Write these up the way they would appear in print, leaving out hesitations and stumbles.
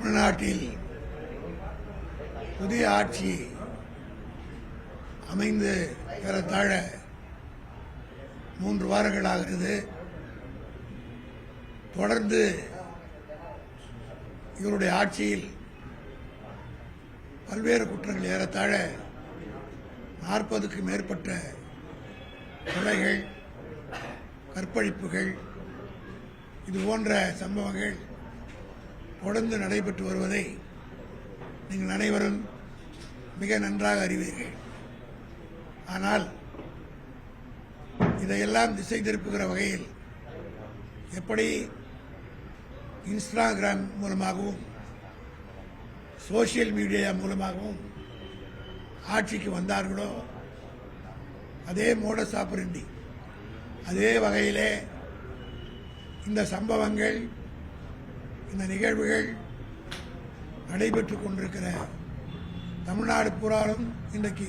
தமிழ்நாட்டில் புதிய ஆட்சி அமைந்து ஏறத்தாழ 3 வாரங்கள் ஆகிறது. தொடர்ந்து இவருடைய ஆட்சியில் பல்வேறு குற்றங்கள் ஏறத்தாழ 40க்கும் மேற்பட்ட கொலைகள், கற்பழிப்புகள், இது போன்ற சம்பவங்கள் தொடர்ந்து நடைபெற்று வருவதை நீங்கள் அனைவரும் மிக நன்றாக அறிவீர்கள். ஆனால் இதையெல்லாம் திசை திருப்புகிற வகையில் எப்படி இன்ஸ்டாகிராம் மூலமாகவும் சோசியல் மீடியா மூலமாகவும் ஆட்சிக்கு வந்தார்களோ அதே மோடஸ் ஆபரண்டி, அதே வகையிலே இந்த சம்பவங்கள், இந்த நிகழ்வுகள் நடைபெற்றுக் கொண்டிருக்கிற தமிழ்நாடு பூராலும் இன்றைக்கு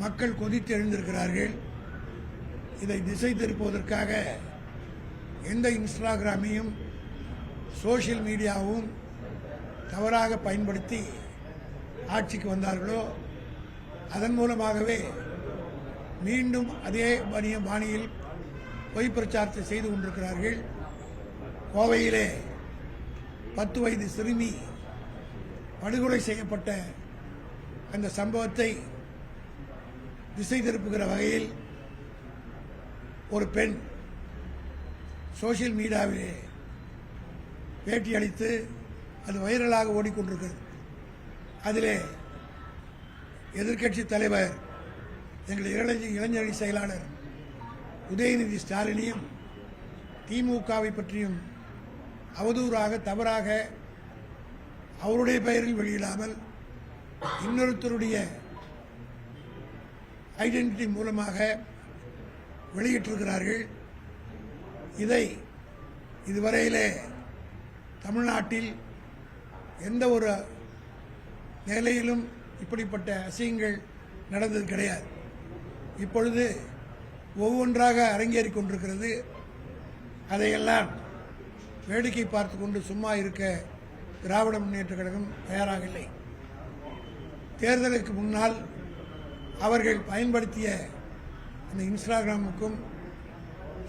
மக்கள் கொதித்து எழுந்திருக்கிறார்கள். இதை திசை திருப்புவதற்காக எந்த இன்ஸ்டாகிராமையும் சோசியல் மீடியாவும் தவறாக பயன்படுத்தி ஆட்சிக்கு வந்தார்களோ அதன் மூலமாகவே மீண்டும் அதே பாணியில் பொய் பிரச்சாரத்தை செய்து கொண்டிருக்கிறார்கள். கோவையிலே 10 வயது சிறுமி படுகொலை செய்யப்பட்ட அந்த சம்பவத்தை திசை திருப்புகிற வகையில் ஒரு பெண் சோசியல் மீடியாவிலே பேட்டி அளித்து அது வைரலாக ஓடிக்கொண்டிருக்கிறது. அதிலே எதிர்க்கட்சி தலைவர், எங்கள் இளைஞரணி செயலாளர் உதயநிதி ஸ்டாலினையும் திமுகவை பற்றியும் அவதூறாக, தவறாக அவருடைய பெயரில் வெளியிடாமல் இன்னொருத்தருடைய ஐடென்டிட்டி மூலமாக வெளியிட்டிருக்கிறார்கள். இதை இதுவரையிலே தமிழ்நாட்டில் எந்த ஒரு நிலையிலும் இப்படிப்பட்ட அசிங்கங்கள் நடந்தது கிடையாது. இப்பொழுது ஒவ்வொன்றாக அரங்கேறிக் கொண்டிருக்கிறது. அதையெல்லாம் வேடிக்கை பார்த்து கொண்டு சும்மா இருக்க திராவிட முன்னேற்ற கழகம் தயாராக இல்லை. தேர்தலுக்கு முன்னால் அவர்கள் பயன்படுத்திய அந்த இன்ஸ்டாகிராமுக்கும்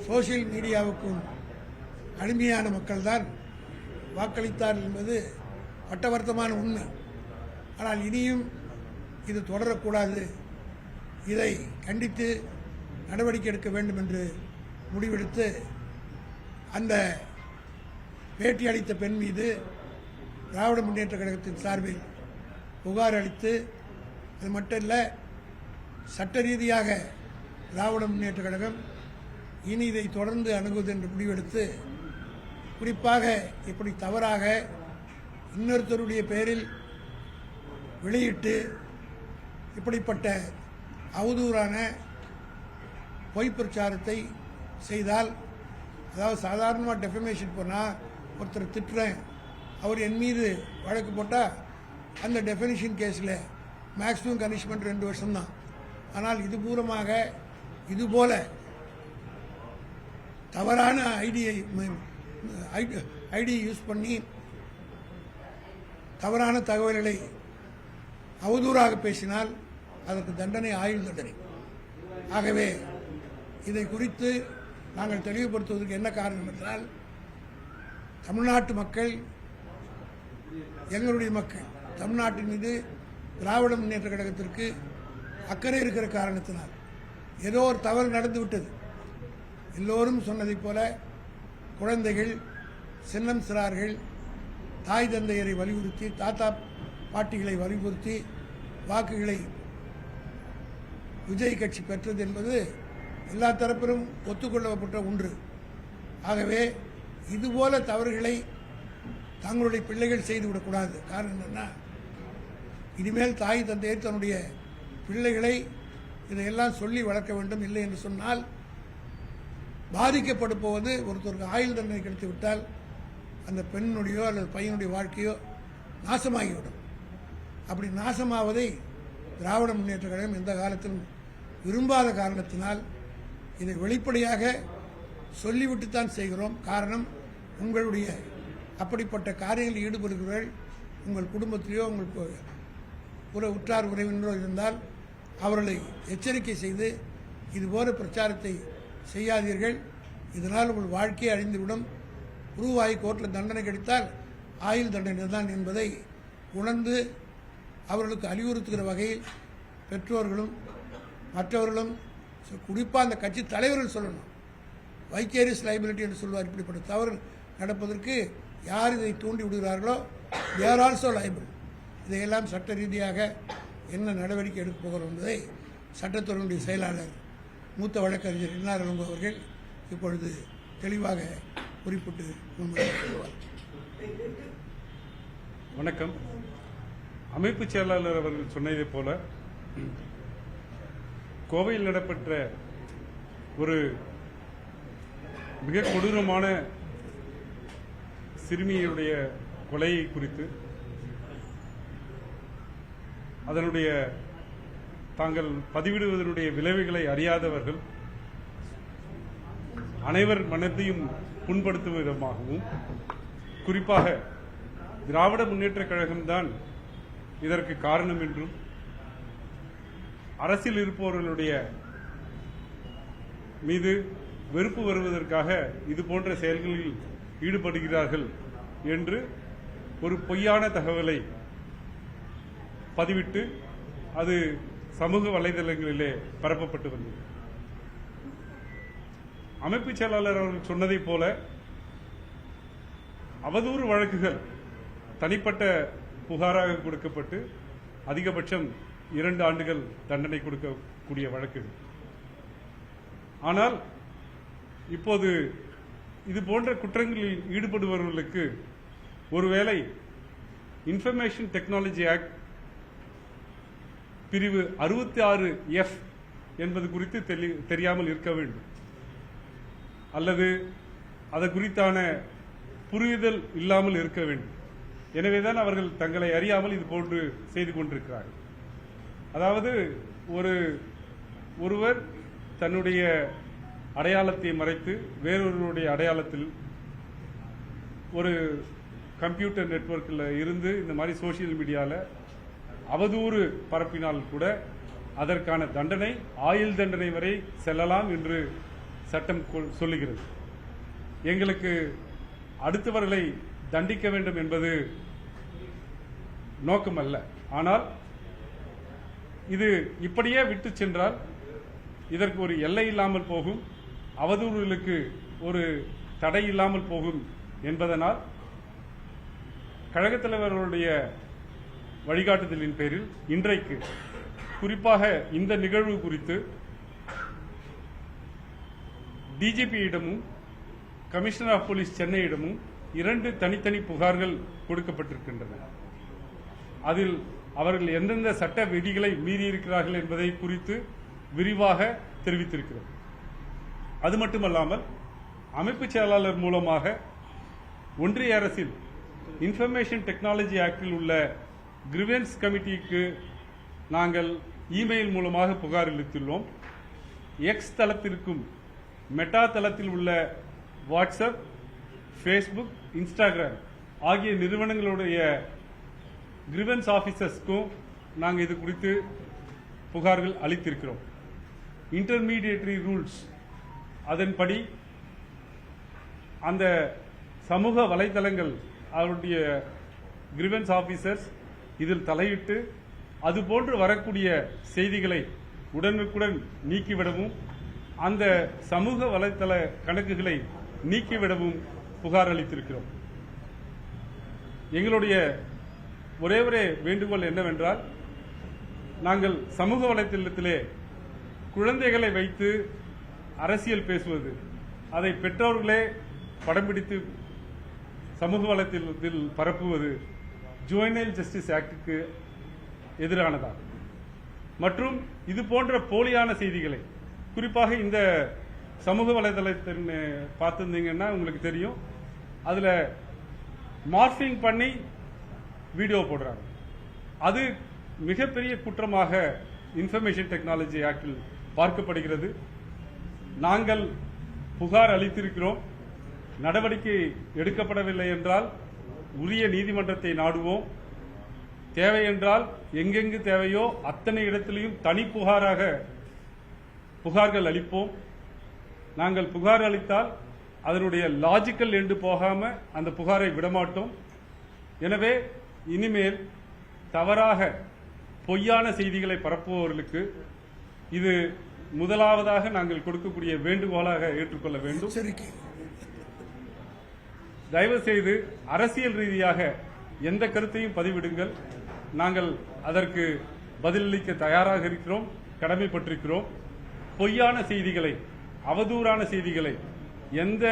சோசியல் மீடியாவுக்கும் அடிமையான மக்கள் தான் வாக்களித்தார் என்பது பட்டவர்த்தமான உண்மை. ஆனால் இனியும் இது தொடரக்கூடாது. இதை கண்டித்து நடவடிக்கை எடுக்க வேண்டும் என்று முடிவெடுத்து அந்த பேட்டி அளித்த பெண் மீது திராவிட முன்னேற்ற கழகத்தின் சார்பில் புகார் அளித்து, அது மட்டும் இல்லை, சட்ட ரீதியாக திராவிட முன்னேற்ற கழகம் இனி இதை தொடர்ந்து அணுகுவது என்று முடிவெடுத்து, குறிப்பாக இப்படி தவறாக இன்னொருத்தருடைய பெயரில் வெளியிட்டு இப்படிப்பட்ட அவதூறான பொய் பிரச்சாரத்தை செய்தால், அதாவது சாதாரணமாக டெஃபமேஷன் போனால் ஒருத்தர் திட்டுறேன், அவர் என் மீது வழக்கு போட்டால் அந்த டெஃபனிஷன் கேஸில் மேக்ஸிமம் கனிஷ்மெண்ட் 2 வருஷம்தான். ஆனால் இது பூரமாக இதுபோல தவறான ஐடியை யூஸ் பண்ணி தவறான தகவல்களை அவதூறாக பேசினால் அதற்கு தண்டனை ஆயுள் தண்டனை. ஆகவே இதை குறித்து நாங்கள் தெளிவுபடுத்துவதற்கு என்ன காரணம் என்றால், தமிழ்நாட்டு மக்கள், எங்களுடைய மக்கள், தமிழ்நாட்டின் மீது திராவிட முன்னேற்ற கழகத்திற்கு அக்கறை இருக்கிற காரணத்தினால் ஏதோ ஒரு தவறு நடந்து விட்டது. எல்லோரும் சொன்னதைப் போல குழந்தைகள், சின்னம் சிறார்கள் தாய் தந்தையரை வலியுறுத்தி, தாத்தா பாட்டிகளை வலியுறுத்தி வாக்குகளை விஜய் கட்சி பெற்றது என்பது எல்லா தரப்பிலும் ஒத்துக்கொள்ளப்பட்ட ஒன்று. ஆகவே இதுபோல தவறுகளை தங்களுடைய பிள்ளைகள் செய்துவிடக்கூடாது. காரணம் என்னன்னா, இனிமேல் தாய் தந்தையை தன்னுடைய பிள்ளைகளை இதையெல்லாம் சொல்லி வளர்க்க வேண்டும். இல்லை என்று சொன்னால் பாதிக்கப்படுப்போவது ஒருத்தருக்கு ஆயுள் தண்டனை கிடைத்து விட்டால் அந்த பெண்ணுடையோ அல்லது பையனுடைய வாழ்க்கையோ நாசமாகிவிடும். அப்படி நாசமாவதை திராவிட முன்னேற்ற கழகம் எந்த காலத்திலும் விரும்பாத காரணத்தினால் இதை வெளிப்படையாக சொல்லிவிட்டுத்தான் செய்கிறோம். காரணம், உங்களுடைய அப்படிப்பட்ட காரியங்களில் ஈடுபடுகிறவர்கள் உங்கள் குடும்பத்திலேயோ உங்கள் உற்றார் உறவினரோ இருந்தால் அவர்களை எச்சரிக்கை செய்து இதுபோல பிரச்சாரத்தை செய்யாதீர்கள். இதனால் உங்கள் வாழ்க்கையை அழிந்துவிடும். குருவாய் கோர்ட்டில் தண்டனை கிடைத்தால் ஆயுள் தண்டனை தான் என்பதை உணர்ந்து அவர்களுக்கு அறிவுறுத்துகிற வகையில் பெற்றோர்களும் மற்றவர்களும் குறிப்பாக அந்த கட்சி தலைவர்கள் சொல்லணும். வைக்கேரியஸ் லைபிலிட்டி என்று சொல்வார். இப்படிப்பட்ட தவறு நடப்பதற்கு யார் இதை தூண்டி விடுகிறார்களோ தேர் ஆல்சோ லைபிள். இதையெல்லாம் சட்ட ரீதியாக என்ன நடவடிக்கை எடுக்கப் போகிறோம் என்பதை சட்டத்துறையினுடைய செயலாளர் மூத்த வழக்கறிஞர் இன்னாரங்க அவர்கள் இப்பொழுது தெளிவாக குறிப்பிட்டு முன்வைத்துள்ளார். வணக்கம். அமைப்பு செயலாளர் அவர்கள் சொன்னதை போல கோவையில் நடைபெற்ற ஒரு மிக கொடூரமான சிறுமியுடைய கொலையை குறித்து அதனுடைய தாங்கள் பதிவிடுவதனுடைய விளைவுகளை அறியாதவர்கள் அனைவர் மனத்தையும் புண்படுத்தும் விதமாகவும் குறிப்பாக திராவிட முன்னேற்றக் கழகம்தான் இதற்கு காரணம் என்றும் அரசியல் இருப்பவர்களுடைய மீது வெறுப்பு வருவதற்காக இது போன்ற செயல்களில் ஈடுபடுகிறார்கள் என்று ஒரு பொய்யான தகவலை பதிவிட்டு அது சமூக வலைதளங்களிலே பரப்பப்பட்டு வந்தது. அமைப்பு செயலாளர் அவர்கள் சொன்னதைப் போல அவதூறு வழக்குகள் தனிப்பட்ட புகாராக கொடுக்கப்பட்டு அதிகபட்சம் 2 ஆண்டுகள் தண்டனை கொடுக்கக்கூடிய வழக்குகள். ஆனால் இப்போது இது போன்ற குற்றங்களில் ஈடுபடுபவர்களுக்கு ஒருவேளை இன்ஃபர்மேஷன் டெக்னாலஜி ஆக்ட் பிரிவு 66F என்பது குறித்து தெரியாமல் இருக்க வேண்டும், அல்லது அது குறித்தான புரிதல் இல்லாமல் இருக்க வேண்டும். எனவேதான் அவர்கள் தங்களை அறியாமல் இது போன்று செய்து கொண்டிருக்கிறார்கள். அதாவது ஒருவர் தன்னுடைய அடையாளத்தை மறைத்து வேறொருவருடைய அடையாளத்தில் ஒரு கம்ப்யூட்டர் நெட்வொர்க்கில் இருந்து இந்த மாதிரி சோசியல் மீடியாவில் அவதூறு பரப்பினால் கூட அதற்கான தண்டனை ஆயுள் தண்டனை வரை செல்லலாம் என்று சட்டம் சொல்லுகிறது. எங்களுக்கு அடுத்தவர்களை தண்டிக்க வேண்டும் என்பது நோக்கமல்ல. ஆனால் இது இப்படியே விட்டு சென்றால் இதற்கு ஒரு எல்லை இல்லாமல் போகும், அவதூறுகளுக்கு ஒரு தடை இல்லாமல் போகும் என்பதனால் கழகத் தலைவர்களுடைய வழிகாட்டுதலின் பேரில் இன்றைக்கு குறிப்பாக இந்த நிகழ்வு குறித்து டிஜிபியிடமும் கமிஷனர் ஆஃப் போலீஸ் சென்னையிடமும் 2 தனித்தனி புகார்கள் கொடுக்கப்பட்டிருக்கின்றன. அதில் அவர்கள் எந்தெந்த சட்ட விதிகளை மீறியிருக்கிறார்கள் என்பதை குறித்து விரிவாக தெரிவித்திருக்கிறது. அது மட்டுமல்லாமல் அமைப்பு செயலாளர் மூலமாக ஒன்றிய அரசில் இன்ஃபர்மேஷன் டெக்னாலஜி ஆக்டில் உள்ள கிரிவென்ஸ் கமிட்டிக்கு நாங்கள் இமெயில் மூலமாக புகார் அளித்துள்ளோம். எக்ஸ் தளத்திற்கும் மெட்டா தளத்தில் உள்ள வாட்ஸ்அப், ஃபேஸ்புக், இன்ஸ்டாகிராம் ஆகிய நிறுவனங்களுடைய கிரிவென்ஸ் ஆபீசர்ஸ்க்கும் நாங்கள் இது குறித்து புகார்கள் அளித்திருக்கிறோம். இன்டர்மீடியேட்டரி ரூல்ஸ் அதன்படி அந்த சமூக வலைதளங்கள் அவருடைய கிரிவென்ஸ் ஆபீசர்ஸ் இதில் தலையிட்டு அதுபோன்று வரக்கூடிய செய்திகளை உடனுக்குடன் நீக்கிவிடவும் அந்த சமூக வலைதள கணக்குகளை நீக்கிவிடவும் புகார் அளித்திருக்கிறோம். எங்களுடைய ஒரே வேண்டுகோள் என்னவென்றால், நாங்கள் சமூக வலைதளத்திலே குழந்தைகளை வைத்து அரசியல் பேசுவது, அதை பெற்றோர்களே படம் பிடித்து சமூக வலைதளத்தில் பரப்புவது ஜுவனைல் ஜஸ்டிஸ் ஆக்டுக்கு எதிரானதாகும். மற்றும் இது போன்ற போலியான செய்திகளை குறிப்பாக இந்த சமூக வலைதளத்தின் பார்த்துருந்தீங்கன்னா உங்களுக்கு தெரியும், அதில் மார்பிங் பண்ணி வீடியோ போடுறாங்க. அது மிகப்பெரிய குற்றமாக இன்ஃபர்மேஷன் டெக்னாலஜி ஆக்டில் பார்க்கப்படுகிறது. நாங்கள் புகார் அளித்திருக்கிறோம். நடவடிக்கை எடுக்கப்படவில்லை என்றால் உரிய நீதிமன்றத்தை நாடுவோம். தேவை என்றால் எங்கெங்கு தேவையோ அத்தனை இடத்திலையும் தனி புகார்கள் அளிப்போம். நாங்கள் புகார் அளித்தால் அதனுடைய லாஜிக்கல் எண்டு போகாம அந்த புகாரை விடமாட்டோம். எனவே இனிமேல் தவறாக பொய்யான செய்திகளை பரப்புபவர்களுக்கு இது முதலாவதாக நாங்கள் கொடுக்கக்கூடிய வேண்டுகோளாக ஏற்றுக்கொள்ள வேண்டும். தயவு செய்து அரசியல் ரீதியாக எந்த கருத்தையும் பதிவிடுங்கள். நாங்கள் அதற்கு பதிலளிக்க தயாராக இருக்கிறோம், கடமைப்பட்டிருக்கிறோம். பொய்யான செய்திகளை, அவதூறான செய்திகளை, எந்த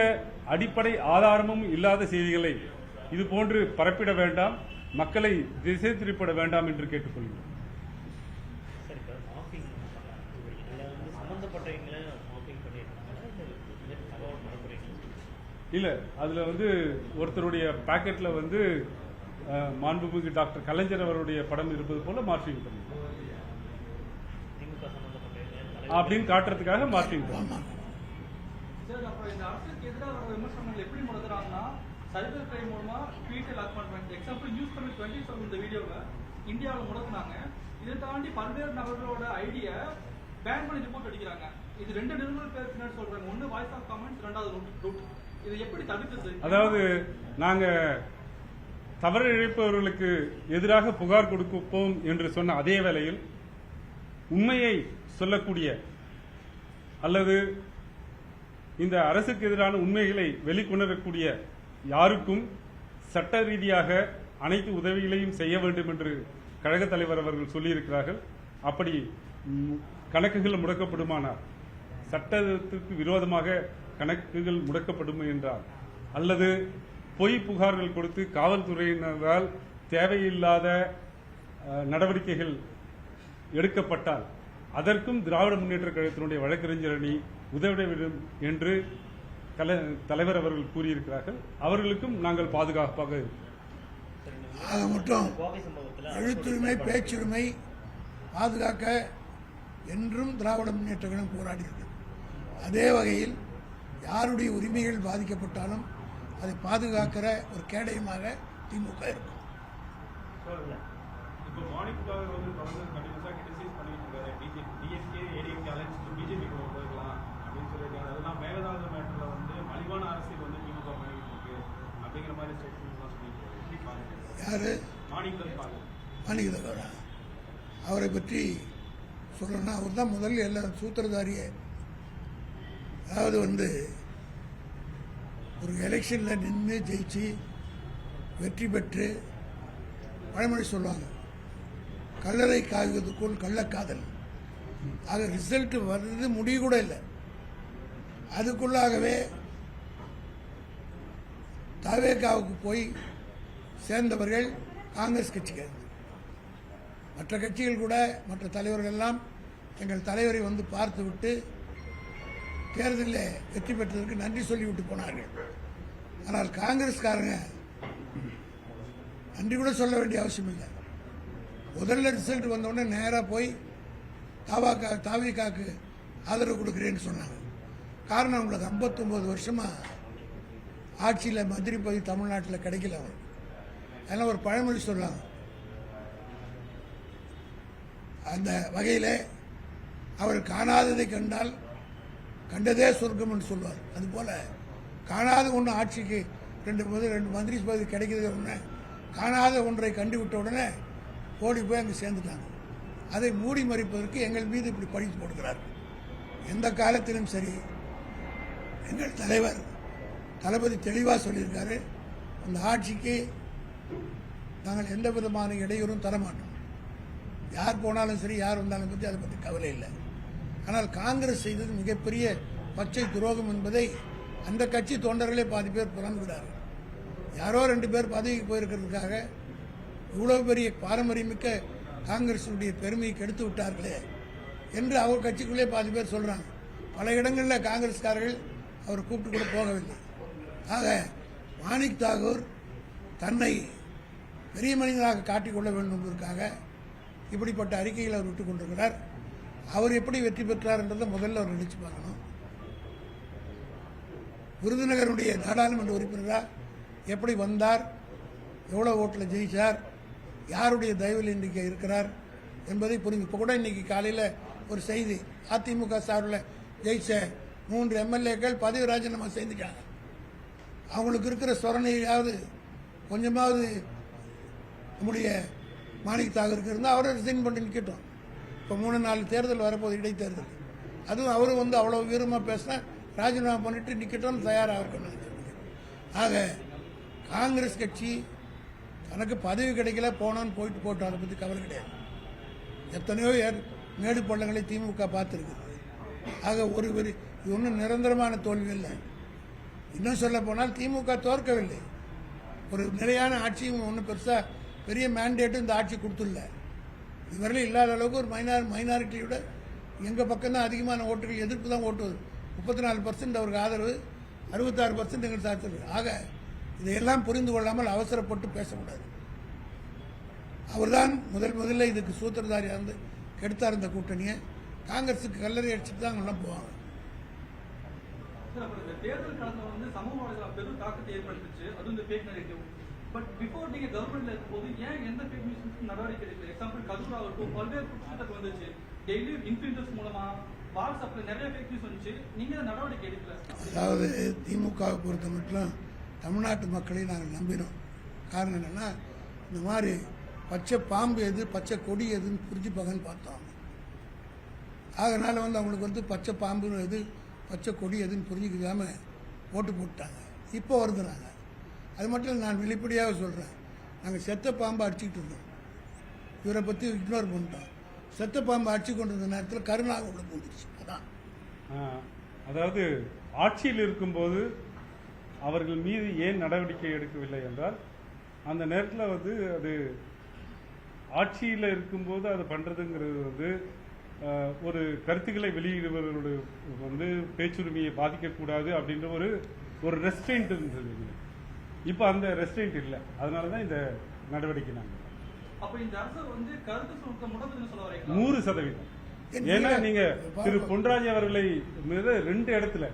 அடிப்படை ஆதாரமும் இல்லாத செய்திகளை இதுபோன்று பரப்பிட வேண்டாம், மக்களை திசை திருப்பிட வேண்டாம் என்று கேட்டுக்கொள்கிறோம். இல்ல, அதுல ஒருத்தருடைய பாக்கெட்ல மாண்புமிகு டாக்டர் கலைஞர் அவருடைய படம் இருப்பது போல மார்க்கிங் பண்ணிருக்கோம் அப்படின்னு காட்டுறதுக்காக மார்க்கிங் பண்ணோம். சைபர் கிரைம் மூலமா ட்வீட் லாக் பண்றாங்க. எக்ஸாம்பிள் நியூஸ் பண்ணி 27 இந்த வீடியோவை இந்தியாவில் முடக்குனாங்க. இதை தாண்டி பல்வேறு நபர்களோட ஐடியா பேன் பண்ணி ரிப்போர்ட் அடிக்கிறாங்க. இது 2 நிறுவன பேர் பின்னாடி சொல்றாங்க. ஒன்னு வாய்ஸ் ஆஃப் கமெண்ட்ஸ், ரெண்டாவது ரூட். இதை எப்படி தடுக்குது? அதாவது நாங்க தவறு இழைப்பவர்களுக்கு எதிராக புகார் கொடுப்போம் என்று சொன்ன அதே வேளையில் உண்மையை சொல்லக்கூடிய அல்லது இந்த அரசுக்கு எதிரான உண்மைகளை வெளிக்கொணரக்கூடிய யாருக்கும் சட்ட ரீதியாக அனைத்து உதவிகளையும் செய்ய வேண்டும் என்று கழக தலைவர் அவர்கள் சொல்லியிருக்கிறார்கள். அப்படி கணக்குகள் முடக்கப்படுமானால், சட்டத்திற்கு விரோதமாக கணக்குகள் முடக்கப்படும் என்றால், அல்லது பொய் புகார்கள் கொடுத்து காவல்துறையினரால் தேவையில்லாத நடவடிக்கைகள் எடுக்கப்பட்டால் அதற்கும் திராவிட முன்னேற்ற கழகத்தினுடைய வழக்கறிஞர் அணி உதவிட வேண்டும் என்று தலைவர் அவர்கள் கூறியிருக்கிறார்கள். அவர்களுக்கும் நாங்கள் பாதுகாப்பாக மட்டும் எழுத்துரிமை, பேச்சுரிமை பாதுகாக்க என்றும் திராவிட முன்னேற்ற கழகம் போராடி இருக்கிறது. அதே வகையில் யாருடைய உரிமைகள் பாதிக்கப்பட்டாலும் அதை பாதுகாக்கிற ஒரு கேடயமாக திமுக இருக்கும். யாரு? மாணிக்கதேவரா? அவரை பற்றி சொல்லணும்னா அவர் தான் முதல்ல எல்லா சூத்திரதாரியே. அதாவது ஒரு எலெக்ஷனில் நின்று ஜெயிச்சு வெற்றி பெற்று பழமொழி சொல்லுவாங்க, கல்லறை காய்வதற்குள் கள்ளக்காதல். ஆக ரிசல்ட் வர்றது முடிவு கூட இல்லை. அதுக்குள்ளாகவே தவேகாவுக்கு போய் சேர்ந்தவர்கள் காங்கிரஸ் கட்சிக்கு. மற்ற கட்சிகள் கூட, மற்ற தலைவர்கள் எல்லாம் எங்கள் தலைவரை பார்த்து விட்டு தேர்தலில் வெற்றி பெற்றதற்கு நன்றி சொல்லிவிட்டு போனார்கள். ஆனால் காங்கிரஸ்காரங்க நன்றி கூட சொல்ல வேண்டிய அவசியம் இல்லை. முதல்ல ரிசல்ட் வந்தவுடனே நேராக போய் தாவேகாவுக்கு ஆதரவு கொடுக்குறேன்னு சொன்னாங்க. காரணம், அவங்களுக்கு 59 வருஷமா ஆட்சியில் மந்திரி பதவி தமிழ்நாட்டில் கிடைக்கல. அவர் அதெல்லாம் ஒரு பழமொழி சொல்லாங்க. அந்த வகையில் அவர் காணாததை கண்டால் கண்டதே சொர்க்கம் என்று சொல்வார். அதுபோல காணாத ஒன்று ஆட்சிக்கு 2 மந்திரி பதவி கிடைக்கிறது உடனே காணாத ஒன்றை கண்டுவிட்ட உடனே ஓடி போய் அங்கே சேர்ந்துட்டாங்க. அதை மூடி மறைப்பதற்கு எங்கள் மீது இப்படி பழி போடுகிறார். எந்த காலத்திலும் சரி, எங்கள் தலைவர் தளபதி தெளிவாக சொல்லியிருக்காரு, அந்த ஆட்சிக்கு நாங்கள் எந்த விதமான இடையூறும் தரமாட்டோம். யார் போனாலும் சரி, யார் வந்தாலும் பற்றி அதை பற்றி கவலை இல்லை. ஆனால் காங்கிரஸ் செய்தது மிகப்பெரிய பச்சை துரோகம் என்பதை அந்த கட்சி தொண்டர்களே பாதி பேர் புறந்துவிடார்கள். யாரோ 2 பேர் பதவிக்கு போயிருக்கிறதுக்காக இவ்வளவு பெரிய பாரம்பரியமிக்க காங்கிரஸுடைய பெருமையை கெடுத்து விட்டார்களே என்று அவர் கட்சிக்குள்ளே பாதி பேர் சொல்றாங்க. பல இடங்களில் காங்கிரஸ்காரர்கள் அவர் கூப்பிட்டு கூட போகவில்லை. ஆக மாணிக் தாகூர் தன்னை பெரிய மனிதனாக காட்டிக்கொள்ள வேண்டும் என்பதற்காக இப்படிப்பட்ட அறிக்கைகளை அவர் விட்டுக் கொண்டிருக்கிறார். அவர் எப்படி வெற்றி பெற்றார் என்றதை முதல்ல அவர் நினைச்சு பார்க்கணும். விருதுநகருடைய நாடாளுமன்ற உறுப்பினராக எப்படி வந்தார், எவ்வளோ ஓட்டில் ஜெயிச்சார், யாருடைய தயவில் இன்றைக்கி இருக்கிறார் என்பதை புரிஞ்சு. இப்போ கூட இன்றைக்கி காலையில் ஒரு செய்தி, அதிமுக சார்பில் ஜெயிச்ச 3 எம்எல்ஏக்கள் பதவி ராஜினாமா செய்துட்டாங்க. அவங்களுக்கு இருக்கிற சொரணையாவது கொஞ்சமாவது நம்முடைய மாணிக் தாகூருக்கு இருந்தால் அவரை ரிசைன் பண்ணி நிற்கட்டும். இப்போ 3-4 தேர்தல் வரப்போகுது, இடைத்தேர்தல். அதுவும் அவரும் வந்து அவ்வளோ வீரமாக பேசினா ராஜினாமா பண்ணிட்டு நிற்கட்டும் தயாராக இருக்கணும். ஆக காங்கிரஸ் கட்சி தனக்கு பதவி கிடைக்கல போனான்னு போட்டு அதை பற்றி கவலை கிடையாது. எத்தனையோ மேடு பள்ளங்களை திமுக பார்த்துருக்குது. ஆக இது ஒன்றும் நிரந்தரமான தோல்வி இல்லை. இன்னும் சொல்ல போனால் திமுக தோற்கவில்லை. ஒரு நிலையான ஆட்சியும் ஒன்றும் பெருசாக பெரிய மேண்டேட்டும் இந்த ஆட்சி கொடுத்துள்ள. இதுவரையிலும் இல்லாத அளவுக்கு ஒரு மைனாரிட்டியோட எங்கள் பக்கம் தான் அதிகமான ஓட்டுகள், எதிர்ப்பு தான் ஓட்டு. 34% அவருக்கு ஆதரவு, 66% எங்கள் சார்ந்தது. ஆக இதையெல்லாம் புரிந்து கொள்ளாமல் அவசரப்பட்டு பேசக்கூடாது. அவர்தான் முதல்ல இதுக்கு சூத்திரதாரியாக இருந்து கெடுத்தார் இந்த கூட்டணியை. காங்கிரஸுக்கு கல்லறை அடிச்சுட்டு தான் அவங்களாம் போவாங்க. தேர்தல் களத்துல வந்து சமூக வலைதளம் பெரும் தாக்கத்தை ஏற்படுத்துச்சு. அது இந்த ஃபேக் நரேட்டிவ். பட் பிஃபோர் நீங்க கவர்மெண்ட்ல இருக்கும்போது ஏன் எந்த ஃபேக் நியூஸ் நடவடிக்கை எடுக்கல? எக்ஸாம்பிள் கரூர் ஆகட்டும், பல்வேறு குற்றச்சாட்டு வந்துச்சு. டெய்லி இன்ஃபுளுசர்ஸ் மூலமா வாட்ஸ்அப்ல நிறைய ஃபேக் நியூஸ் வந்துச்சு. நீங்க நடவடிக்கை எடுக்கல. அதாவது திமுகவை பொறுத்த மட்டும் தமிழ்நாட்டு மக்களை நாங்கள் நம்பினோம். காரணம் என்னன்னா, இந்த மாதிரி பச்சை பாம்பு எது பச்சை கொடி எதுன்னு புரிஞ்சுப்பாங்கன்னு பார்த்தோம். அதனால வந்து அவங்களுக்கு வந்து பச்சை பாம்பு எது பச்சை கொடி எதுன்னு புரிஞ்சுக்காம ஓட்டு போட்டாங்க. இப்போ வருதுறாங்க. அது மட்டும் இல்லை, நான் வெளிப்படையாக சொல்கிறேன், நாங்கள் செத்த பாம்பை அடிச்சுக்கிட்டு இருந்தோம். இவரை பற்றி இக்னோர் பண்ணிட்டோம். செத்த பாம்பை அடிச்சு கொண்டு இருந்த நேரத்தில் கருணாக உள்ள போந்துருச்சு. அதான் அதாவது ஆட்சியில் இருக்கும்போது அவர்கள் மீது ஏன் நடவடிக்கை எடுக்கவில்லை என்றால், அந்த நேரத்தில் வந்து அது ஆட்சியில் இருக்கும்போது அது பண்ணுறதுங்கிறது வந்து ஒரு கருத்துக்களை வெளியிடுபவர்களுடைய வந்து பேச்சுரிமையை பாதிக்கக்கூடாது அப்படின்ற ஒரு ரெஸ்ட்ரெயின்ட் இருந்தது. இப்போ அந்த ரெஸ்ட்ரெயின்ட் இல்லை. அதனால தான் இந்த நடவடிக்கை நாங்கள். அப்ப இந்த அரசு வந்து கருத்து சுருக்கம் முடக்குதுன்னு சொல்ல வரீங்க? 100%. ஏன்னா நீங்க திரு பொன்ராஜ் அவர்களை மீது 2 இடத்துல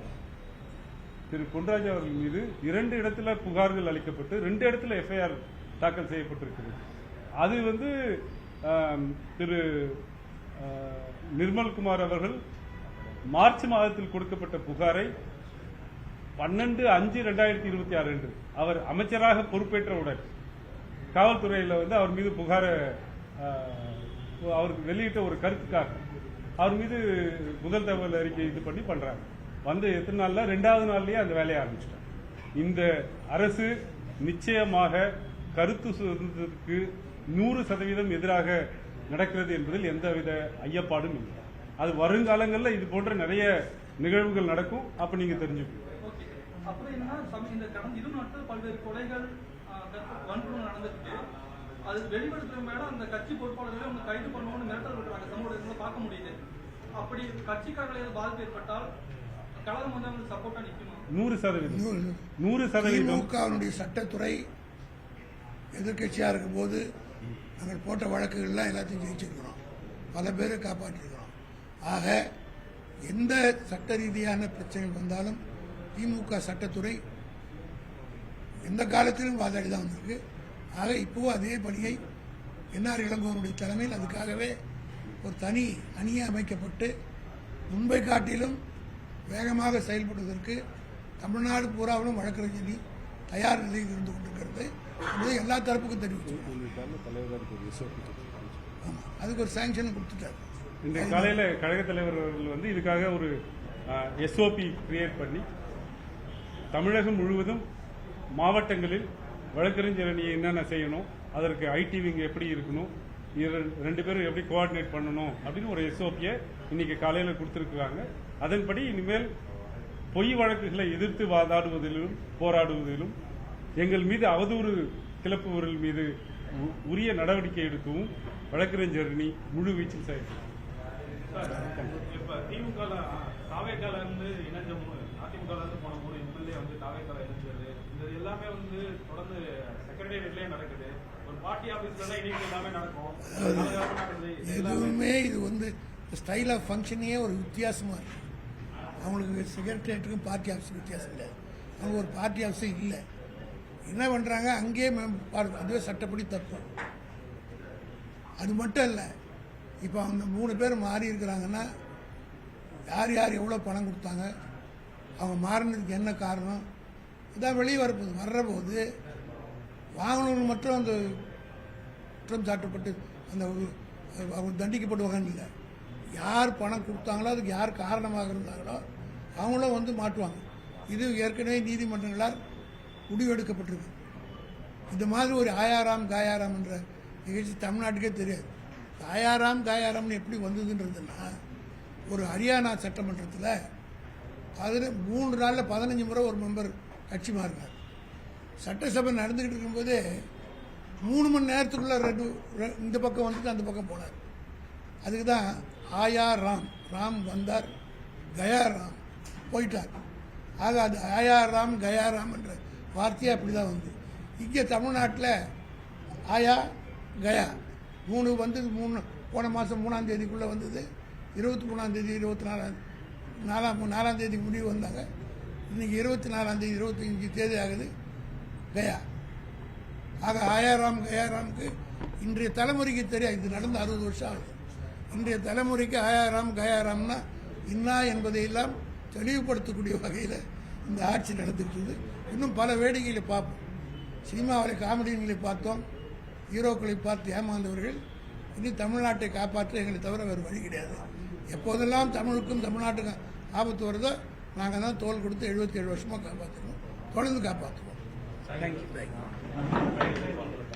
திரு பொன்ராஜ் அவர்கள் மீது 2 இடத்துல புகார்கள் அளிக்கப்பட்டு 2 இடத்துல எஃப்ஐஆர் தாக்கல் செய்யப்பட்டிருக்கிறது. அது வந்து திரு நிர்மல்குமார் அவர்கள் மார்ச் மாதத்தில் கொடுக்கப்பட்ட புகாரை 12/5/2026 அன்று அவர் அமைச்சராக பொறுப்பேற்றவுடன் காவல்துறையில் வந்து அவர் மீது புகாரை அவருக்கு வெளியிட்ட ஒரு கருத்துக்காக அவர் மீது முதல் தகவல் அறிக்கை இது பண்ணி பண்றாங்க. வந்து எத்தனை நாள்ல 2வது நாள்லயே அந்த வேலையை ஆரம்பிச்சிட்டாங்க. இந்த அரசு நிச்சயமாக கருத்து சுதந்திரத்திற்கு 100% எதிராக நடக்கிறது என்பதில் எந்தவித ஐயப்பாடும் இல்லை. அது வருங்காலங்களில் இது போன்ற நிறைய நிகழ்வுகள் நடக்கும். அப்ப நீங்க தெரிஞ்சுக்கணும். அப்புறம் என்ன, இந்த கடந்த 20 நாட்கள் பல்வேறு கொலைகள் வன்முறை நடந்துட்டு அது வெளிப்படுத்துற மேடம் அந்த கட்சி பொறுப்பாளர்களை அவங்க கைது பண்ணுவோம்னு மிரட்டல் விடுறாங்க. சமூகத்தில் பார்க்க முடியுது. அப்படி கட்சிக்காரர்கள் பாதிப்பு ஏற்பட்டால் கழகம் வந்து அவங்களுக்கு சப்போர்ட்டா நிற்குமா? 100%. திமுகவினுடைய சட்டத்துறை எதிர்கட்சியா இருக்கும் போது நாங்கள் போட்ட வழக்குகள்லாம் எல்லாத்தையும் ஜெயிச்சிருக்கிறோம். பல பேரை காப்பாற்றிருக்கிறோம். ஆக எந்த சட்ட ரீதியான பிரச்சனைகள் வந்தாலும் திமுக சட்டத்துறை எந்த காலத்திலும் வாதாடி தான் வந்திருக்கு. ஆக இப்போவும் அதே பணியை என்ஆர் இளங்கோவனுடைய தலைமையில் அதுக்காகவே ஒரு தனி அணியை அமைக்கப்பட்டு முன்பை காட்டிலும் வேகமாக செயல்படுவதற்கு தமிழ்நாடு பூராவிலும் வழக்கறிஞர் தயார் நிலையில் இருந்து கொண்டிருக்கிறது என்பதை எல்லா தரப்புக்கும் தெரிவிச்சிருக்கோம். அதுக்கு ஒரு சாங்ஷன் கொடுத்துட்டார். இந்த காலையில் கழக தலைவர் அவர்கள் வந்து இதுக்காக ஒரு எஸ்ஓபி கிரியேட் பண்ணி தமிழகம் முழுவதும் மாவட்டங்களில் வழக்கறிஞர் அணியை என்னென்ன செய்யணும், அதற்கு ஐடி விங் எப்படி இருக்கணும், 2 பேரும் எப்படி கோஆர்டினேட் பண்ணணும் அப்படின்னு ஒரு எஸ்ஓபியை இன்னைக்கு காலையில் கொடுத்துருக்காங்க. அதன்படி இனிமேல் பொய் வழக்குகளை எதிர்த்து வாதாடுவதிலும் போராடுவதிலும் எங்கள் மீது அவதூறு கிளப்புவர்கள் மீது உரிய நடவடிக்கை எடுக்கவும் வழக்கறிஞர் அணி முழு வீச்சில் செயல்படும். இப்ப திமுக தாவேக்கால இருந்து இணைஞ்சவங்க, அதிமுக இருந்து போன 3 எம்எல்ஏ வந்து தாவேக்கால இணைஞ்சது, இது எல்லாமே வந்து தொடர்ந்து செக்ரட்டேரியட்லயே நடக்குது. ஒரு பார்ட்டி ஆபீஸ்ல இன்னைக்கு எல்லாமே நடக்கும். எதுவுமே இது வந்து ஸ்டைல் ஆஃப் ஃபங்க்ஷனே ஒரு வித்தியாசமா இருக்கு. அவங்களுக்கு செக்ரட்டேரியட்டுக்கும் பார்ட்டி ஆஃபீஸுக்கும் வித்தியாசம் இல்லை. அவங்க ஒரு பார்ட்டி ஆஃபீஸே இல்லை. என்ன பண்ணுறாங்க, அங்கேயே அதுவே சட்டப்படி தப்பு. அது மட்டும் இல்லை, இப்போ அந்த 3 பேர் மாறி இருக்கிறாங்கன்னா யார் யார் எவ்வளோ பணம் கொடுத்தாங்க, அவங்க மாறினதுக்கு என்ன காரணம், இதான் வெளியே வரப்போகுது. வர்றபோது வாங்கினவங்க மட்டும் அந்த குற்றம் சாட்டப்பட்டு அந்த அவங்க தண்டிக்கப்படுவாங்கன்னு இல்லை, யார் பணம் கொடுத்தாங்களோ அதுக்கு யார் காரணமாக இருந்தாங்களோ அவங்களும் வந்து மாட்டுவாங்க. இது ஏற்கனவே நீதிமன்றங்களால் முடிவெடுக்கப்பட்டிருக்கு. இந்த மாதிரி ஒரு ஆயாராம் காயாராம் என்ற நிகழ்ச்சி தமிழ்நாட்டுக்கே தெரியாது. காயாராம்னு எப்படி வந்ததுன்றதுன்னா, ஒரு ஹரியானா சட்டமன்றத்தில் அதில் 3 நாளில் 15 முறை ஒரு மெம்பர் கட்சி மாறினார். சட்டசபை நடந்துக்கிட்டு இருக்கும்போதே 3 மணி நேரத்துக்குள்ளே இந்த பக்கம் வந்துட்டு அந்த பக்கம் போனார். அதுக்கு தான் ஆயா ராம், ராம் வந்தார், கயா ராம் போயிட்டார். ஆக அது ஆயா ராம் கயா ராம் என்ற வார்த்தையே அப்படி தான் வந்து. இங்கே தமிழ்நாட்டில் ஆயா கயா 3 வந்தது. போன மாதம் 3ஆம் தேதிக்குள்ளே வந்தது. 23ஆம் தேதி 4ஆம் தேதி முடிவு வந்தாங்க. இன்றைக்கி 24ஆம் தேதி 25 தேதி ஆகுது கயா. ஆக ஆயாராம் கயாராமுக்கு இன்றைய தலைமுறைக்கு தெரியாது. இது நடந்து 60 வருஷம் ஆகுது. இன்றைய தலைமுறைக்கு ஆயாராம் கயாராம்னா என்ன என்பதையெல்லாம் தெளிவுபடுத்தக்கூடிய வகையில் இந்த ஆட்சி நடந்துக்கிட்டு. இன்னும் பல வேடிக்கைகளை பார்ப்போம். சினிமாவில் காமெடிகளை பார்த்தோம், ஹீரோக்களை பார்த்து ஏமாந்தவர்கள். இனி தமிழ்நாட்டை காப்பாற்ற எங்களை தவிர வேறு வழி கிடையாது. எப்போதெல்லாம் தமிழுக்கும் தமிழ்நாட்டுக்கும் ஆபத்து வருதோ நாங்கள் தான் தோல் கொடுத்து 77 வருஷமாக காப்பாற்றுவோம், தொடர்ந்து காப்பாற்றுவோம். தேங்க்யூ.